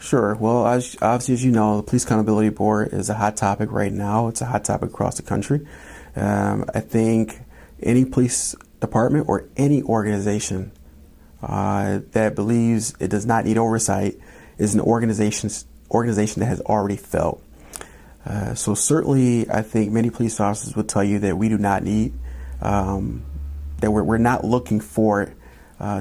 Sure. Well, obviously, as you know, the Police Accountability Board is a hot topic right now. It's a hot topic across the country. I think any police department or any organization that believes it does not need oversight is an organization that has already failed. So certainly, I think many police officers would tell you that we do not need, that we're not looking for it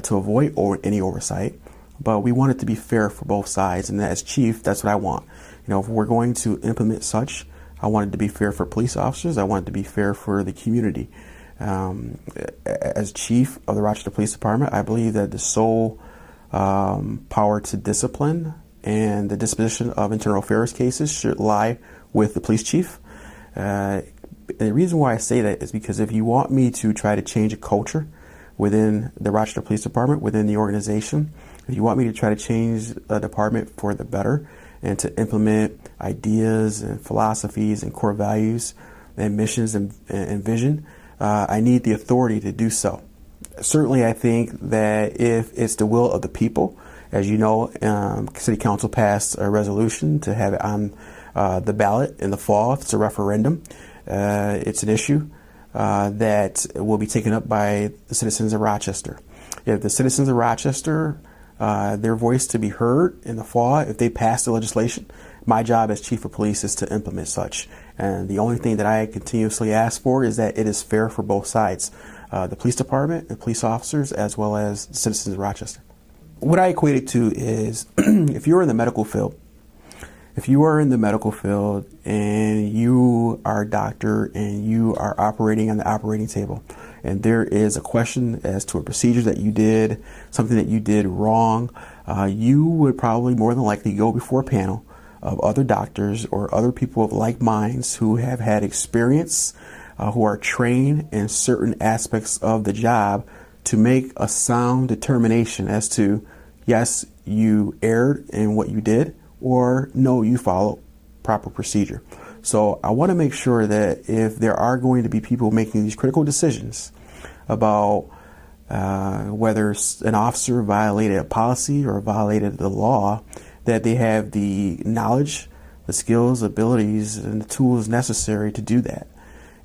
to avoid any oversight, but we want it to be fair for both sides. And as chief, that's what I want. You know, if we're going to implement such, I want it to be fair for police officers. I want it to be fair for the community. As chief of the Rochester Police Department, I believe that the sole power to discipline and the disposition of internal affairs cases should lie with the police chief. The reason why I say that is because if you want me to try to change a culture within the Rochester Police Department, within the organization, if you want me to try to change a department for the better and to implement ideas and philosophies and core values and missions and vision, I need the authority to do so. Certainly, I think that if it's the will of the people, as you know, City Council passed a resolution to have it on the ballot in the fall. If it's a referendum, it's an issue that will be taken up by the citizens of Rochester. If the citizens of Rochester, their voice to be heard in the fall, if they pass the legislation, my job as chief of police is to implement such. And the only thing that I continuously ask for is that it is fair for both sides, the police department and police officers, as well as the citizens of Rochester. What I equate it to is if you're in the medical field, and you are a doctor and you are operating on the operating table, and there is a question as to a procedure that you did, something that you did wrong, you would probably more than likely go before a panel of other doctors or other people of like minds who have had experience, who are trained in certain aspects of the job to make a sound determination as to, yes, you erred in what you did, or no, you followed proper procedure. So I want to make sure that if there are going to be people making these critical decisions about whether an officer violated a policy or violated the law, that they have the knowledge, the skills, abilities, and the tools necessary to do that.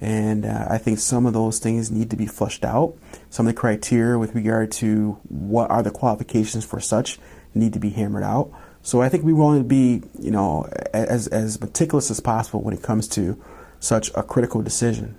And I think some of those things need to be flushed out. Some of the criteria with regard to what are the qualifications for such need to be hammered out. So I think we want to be, you know, as meticulous as possible when it comes to such a critical decision.